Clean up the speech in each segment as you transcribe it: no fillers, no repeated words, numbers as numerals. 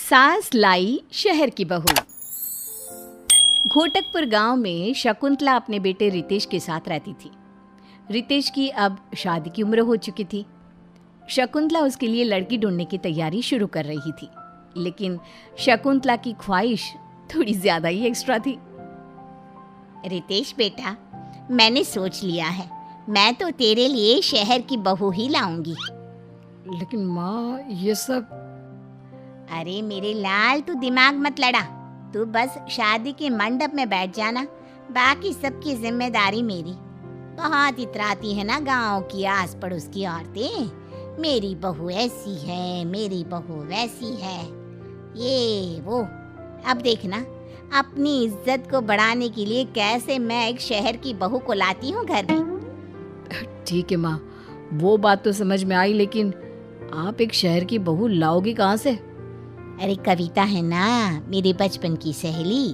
सास लाई शहर की बहू। घोटकपुर गांव में शकुंतला अपने बेटे रितेश के साथ रहती थी। रितेश की अब शादी की उम्र हो चुकी थी। शकुंतला उसके लिए लड़की ढूंढने की तैयारी शुरू कर रही थी, लेकिन शकुंतला की ख्वाहिश थोड़ी ज्यादा ही एक्स्ट्रा थी। रितेश बेटा, मैंने सोच लिया है, मैं तो तेरे लिए शहर की बहू ही लाऊंगी। लेकिन माँ, ये सब। अरे मेरे लाल, तू दिमाग मत लड़ा। तू बस शादी के मंडप में बैठ जाना, बाकी सबकी जिम्मेदारी मेरी। बहुत इतराती है ना गांव की आस पड़ोस की औरतें, मेरी बहू ऐसी है, मेरी बहू वैसी है, ये वो। अब देखना, अपनी इज्जत को बढ़ाने के लिए कैसे मैं एक शहर की बहू को लाती हूँ घर में। ठीक है माँ, वो बात तो समझ में आई, लेकिन आप एक शहर की बहू लाओगी कहाँ से? अरे कविता है ना, मेरी बचपन की सहेली,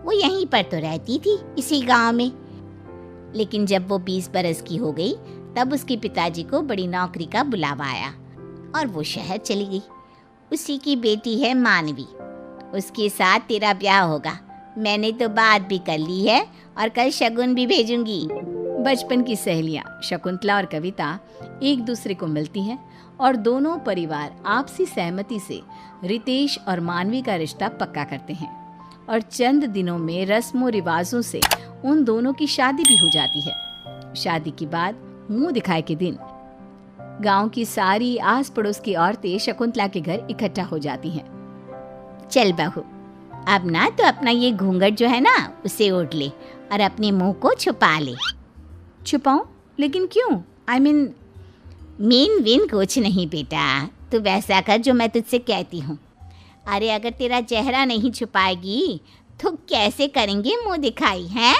वो यहीं पर तो रहती थी, इसी गांव में। लेकिन जब वो 20 बरस की हो गई, तब उसके पिताजी को बड़ी नौकरी का बुलावा आया और वो शहर चली गई। उसी की बेटी है मानवी, उसके साथ तेरा ब्याह होगा। मैंने तो बात भी कर ली है और कल शगुन भी भेजूंगी। बचपन की सहेलियां शकुंतला और कविता एक दूसरे को मिलती हैं और दोनों परिवार आपसी सहमति से रितेश और मानवी का रिश्ता पक्का करते हैं और चंद दिनों में रस्मों रिवाजों से उन दोनों की शादी भी हो जाती है। शादी के बाद मुंह दिखाए के दिन गांव की सारी आस पड़ोस की औरतें शकुंतला के घर इकट्ठा हो जाती हैं। चल बहू, अब ना तो अपना ये घूंघट जो है ना, उसे ओढ़ ले और अपने मुंह को छुपा ले। छुपाऊं? लेकिन क्यों? मीन विन कुछ नहीं बेटा, तू वैसा कर जो मैं तुझसे कहती हूँ। अरे अगर तेरा चेहरा नहीं छुपाएगी तो कैसे करेंगे मुंह दिखाई है?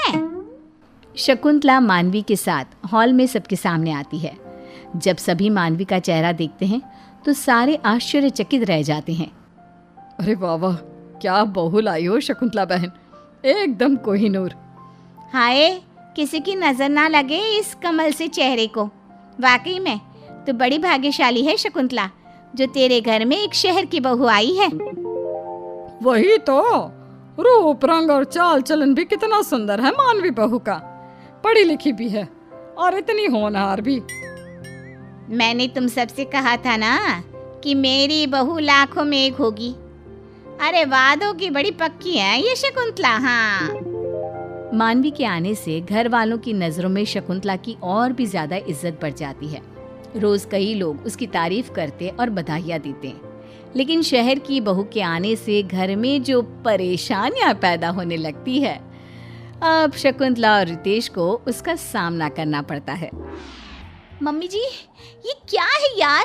शकुंतला मानवी के साथ हॉल में सबके सामने आती है। जब सभी मानवी का चेहरा देखते हैं तो सारे आश्चर्यचकित रह जाते हैं। अरे वाह वाह, क्या बहू लाई हो शकुंतला बहन, एकदम कोहिनूर। हाय, किसी की नजर ना लगे इस कमल से चेहरे को। वाकई में तो बड़ी भाग्यशाली है शकुंतला, जो तेरे घर में एक शहर की बहू आई है। वही तो, रूप रंग और चाल चलन भी कितना सुंदर है मानवी बहू का। पढ़ी लिखी भी है और इतनी होनहार भी। मैंने तुम सबसे कहा था ना कि मेरी बहू लाखों में एक होगी। अरे वादों की बड़ी पक्की है ये शकुंतला। हाँ, मानवी के आने से घर वालों की नजरों में शकुंतला की और भी ज्यादा इज्जत बढ़ जाती है। रोज कई लोग उसकी तारीफ करते और बधाइयाँ देते हैं, लेकिन शहर की बहू के आने से घर में जो परेशानियां पैदा होने लगती है, अब शकुंतला और रितेश को उसका सामना करना पड़ता है। मम्मी जी, ये क्या है यार?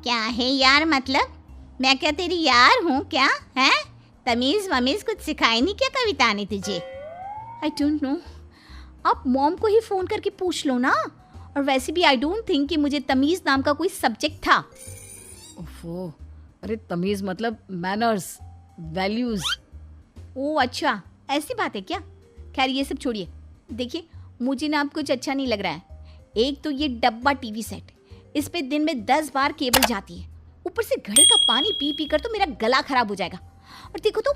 क्या है यार मतलब? मैं क्या तेरी यार हूँ क्या? है तमीज वमीज कुछ सिखाई नहीं क्या कविता ने तुझे? आई डोंट नो, आप मॉम को ही फोन करके पूछ लो ना। और वैसे भी आई डोंट थिंक कि मुझे तमीज नाम का कोई सब्जेक्ट था। ओफो, अरे तमीज मतलब मैनर्स, वैल्यूज। ओह अच्छा, ऐसी बात है क्या? खैर ये सब छोड़िए। देखिए, मुझे ना अब कुछ अच्छा नहीं लग रहा है। एक तो ये डब्बा टीवी सेट, इस पे दिन में 10 बार केबल जाती है, ऊपर से घड़े का पानी पी पी कर तो मेरा गला खराब हो जाएगा। और देखो तो,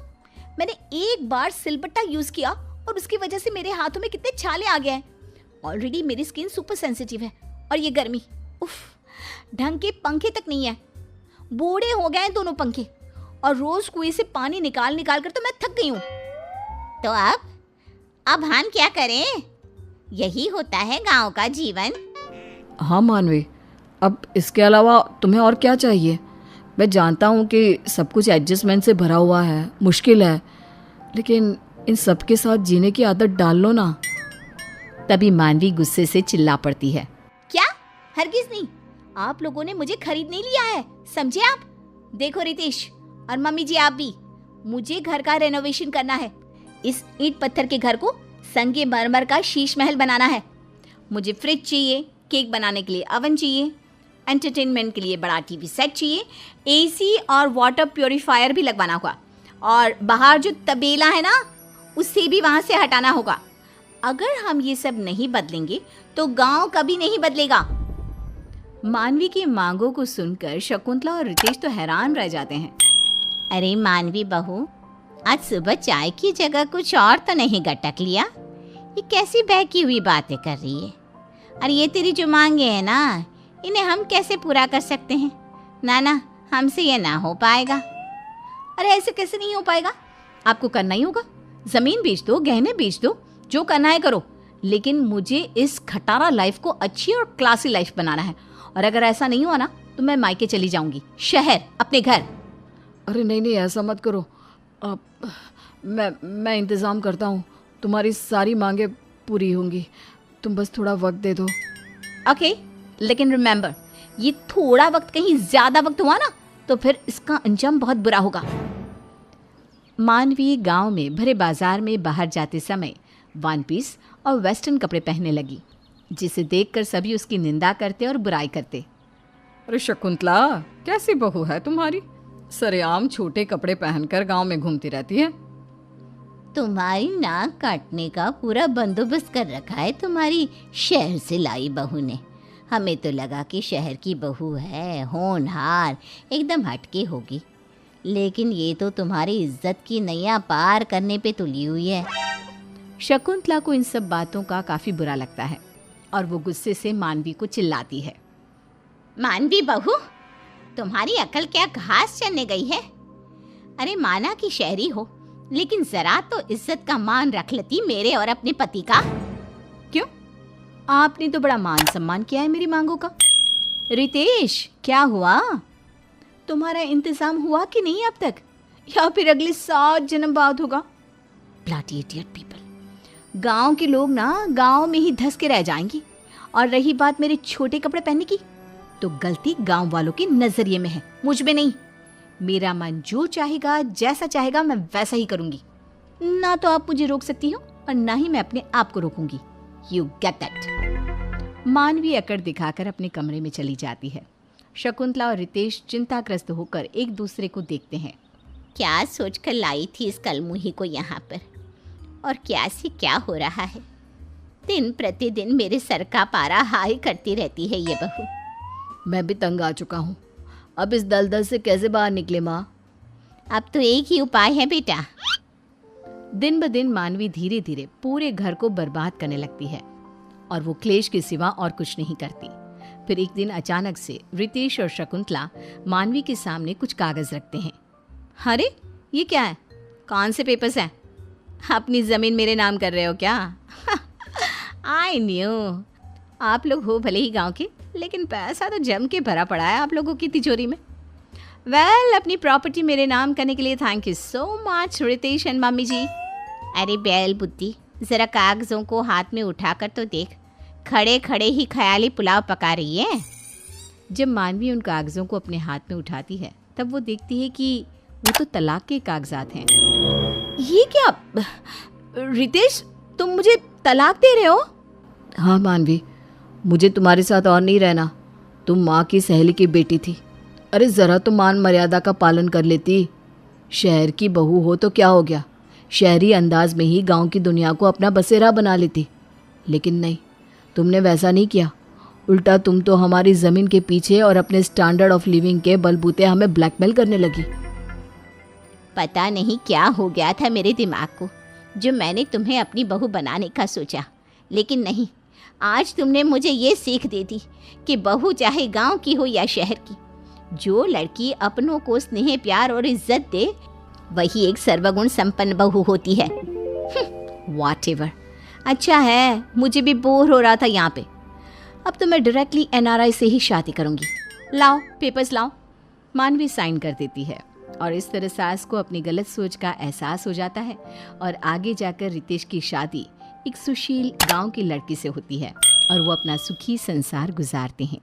मैंने एक बार सिलबट्टा यूज किया और उसकी वजह से मेरे हाथों में कितने छाले आ गए हैं। ऑलरेडी मेरी स्किन सुपर सेंसिटिव है और ये गर्मी, उफ, ढंग के पंखे तक नहीं है। बूढ़े हो गए हैं दोनों पंखे और रोज कुएं से पानी निकाल निकाल कर तो मैं थक गई हूँ। तो अब हम क्या करें? यही होता है गांव का जीवन। हाँ मानवी, अब इसके अलावा तुम्हें और क्या चाहिए? मैं जानता हूँ कि सब कुछ एडजस्टमेंट से भरा हुआ है, मुश्किल है, लेकिन इन सब के साथ जीने की आदत डाल लो ना। तभी मानवी गुस्से से चिल्ला पड़ती है। क्या? हरगिज नहीं, आप लोगों ने मुझे खरीद नहीं लिया है, समझे आप? देखो रितेश और मम्मी जी, आप भी, मुझे घर का रेनोवेशन करना है। इस ईंट पत्थर के घर को संगे मरमर का शीश महल बनाना है। मुझे फ्रिज चाहिए, केक बनाने के लिए ओवन चाहिए, एंटरटेनमेंट के लिए बड़ा टीवी सेट चाहिए, एसी और वाटर प्योरीफायर भी लगवाना होगा, और बाहर जो तबेला है ना, उसे भी वहां से हटाना होगा। अगर हम ये सब नहीं बदलेंगे तो गांव कभी नहीं बदलेगा। मानवी की मांगों को सुनकर शकुंतला और रितेश तो हैरान रह जाते हैं। अरे मानवी बहू, आज सुबह चाय की जगह कुछ और तो नहीं गटक लिया? ये कैसी बहकी हुई बातें कर रही है? और ये तेरी जो मांगे हैं ना, इन्हें हम कैसे पूरा कर सकते हैं? ना, हमसे ये ना हो पाएगा। अरे ऐसे कैसे नहीं हो पाएगा? आपको करना ही होगा। ज़मीन बेच दो, गहने बेच दो, जो करना है करो, लेकिन मुझे इस खटारा लाइफ को अच्छी और क्लासी लाइफ बनाना है। और अगर ऐसा नहीं हुआ ना तो मैं मायके चली जाऊंगी, शहर, अपने घर। अरे नहीं ऐसा मत करो। अब मैं इंतज़ाम करता हूँ, तुम्हारी सारी मांगे पूरी होंगी। तुम बस थोड़ा वक्त दे दो। ओके, लेकिन रिमेंबर, ये थोड़ा वक्त कहीं ज़्यादा वक्त हुआ ना तो फिर इसका अंजाम बहुत बुरा होगा। मानवी गांव में भरे बाजार में बाहर जाते समय वन पीस और वेस्टर्न कपड़े पहनने लगी, जिसे देखकर सभी उसकी निंदा करते और बुराई करते। अरे शकुंतला, कैसी बहू है तुम्हारी? सरेआम छोटे कपड़े पहनकर गांव में घूमती रहती है। तुम्हारी नाक काटने का पूरा बंदोबस्त कर रखा है तुम्हारी शहर से लाई बहू ने। हमें तो लगा कि शहर की बहू है, होनहार, एकदम हटके होगी, लेकिन ये तो तुम्हारी इज्जत की नैया पार करने पे तुली हुई है। शकुंतला को इन सब बातों का काफ़ी बुरा लगता है और वो गुस्से से मानवी को चिल्लाती है। मानवी बहू, तुम्हारी अकल क्या घास चरने गई है? अरे माना कि शहरी हो, लेकिन जरा तो इज्जत का मान रख लेती मेरे और अपने पति का। क्यों? आपने तो बड़ा मान सम्मान किया है मेरी मांगों का। रितेश, क्या हुआ? तुम्हारा इंतजाम हुआ कि नहीं अब तक, या फिर अगले 7 जन्म बाद होगा? Bloody idiot people. गांव के लोग ना गांव में ही धस के रह जाएंगी। और रही बात मेरे छोटे कपड़े पहनने की, तो गलती गांव वालों के नजरिए में है, मुझ में नहीं। मेरा मन जो चाहेगा, जैसा चाहेगा, मैं वैसा ही करूंगी। ना तो आप मुझे रोक सकती हो और ना ही मैं अपने आप को रोकूंगी। You get that. मानवी अकड़ दिखाकर अपने कमरे में चली जाती है। शकुंतला और रितेश चिंताग्रस्त होकर एक दूसरे को देखते हैं। क्या सोचकर लाई थी इस कलमुही को यहाँ पर, और क्या से क्या हो रहा है? दिन प्रतिदिन मेरे सर का पारा हाई करती रहती है ये बहू। मैं भी तंग आ चुका हूँ। अब इस दलदल से कैसे बाहर निकले माँ? अब तो एक ही उपाय है बेटा। दिन ब दिन मानवी धीरे धीरे पूरे घर को बर्बाद करने लगती है और वो क्लेश के सिवा और कुछ नहीं करती। फिर एक दिन अचानक से रितेश और शकुंतला मानवी के सामने कुछ कागज रखते हैं। अरे ये क्या है? कौन से पेपर्स हैं? अपनी ज़मीन मेरे नाम कर रहे हो क्या? I knew. आप लोग हो भले ही गांव के, लेकिन पैसा तो जम के भरा पड़ा है आप लोगों की तिजोरी में। वेल, अपनी प्रॉपर्टी मेरे नाम करने के लिए thank you so much Ritesh and mummy ji. अरे बैल बुद्धि, ज़रा कागज़ों को हाथ में उठाकर तो देख, खड़े खड़े ही ख्याली पुलाव पका रही है। जब मानवी उन कागज़ों को अपने हाथ में उठाती है तब वो देखती है कि वो तो तलाक के कागजात हैं। ये क्या? रितेश, तुम मुझे तलाक दे रहे हो? हाँ मानवी, मुझे तुम्हारे साथ और नहीं रहना। तुम माँ की सहेली की बेटी थी। अरे ज़रा तो मान मर्यादा का पालन कर लेती। शहर की बहू हो तो क्या हो गया, शहरी अंदाज में ही गांव की दुनिया को अपना बसेरा बना लेती। लेकिन नहीं, तुमने वैसा नहीं किया। उल्टा तुम तो हमारी ज़मीन के पीछे और अपने स्टैंडर्ड ऑफ लिविंग के बलबूते हमें ब्लैकमेल करने लगी। पता नहीं क्या हो गया था मेरे दिमाग को, जो मैंने तुम्हें अपनी बहू बनाने का सोचा। लेकिन नहीं, आज तुमने मुझे ये सीख दे दी कि बहू चाहे गांव की हो या शहर की, जो लड़की अपनों को स्नेह, प्यार और इज्जत दे, वही एक सर्वगुण संपन्न बहू होती है। व्हाटएवर। अच्छा है, मुझे भी बोर हो रहा था यहाँ पे। अब तो मैं डायरेक्टली एनआरआई से ही शादी करूँगी। लाओ पेपर्स लाओ। मानवी साइन कर देती है और इस तरह सास को अपनी गलत सोच का एहसास हो जाता है और आगे जाकर रितेश की शादी एक सुशील गांव की लड़की से होती है और वो अपना सुखी संसार गुजारते हैं।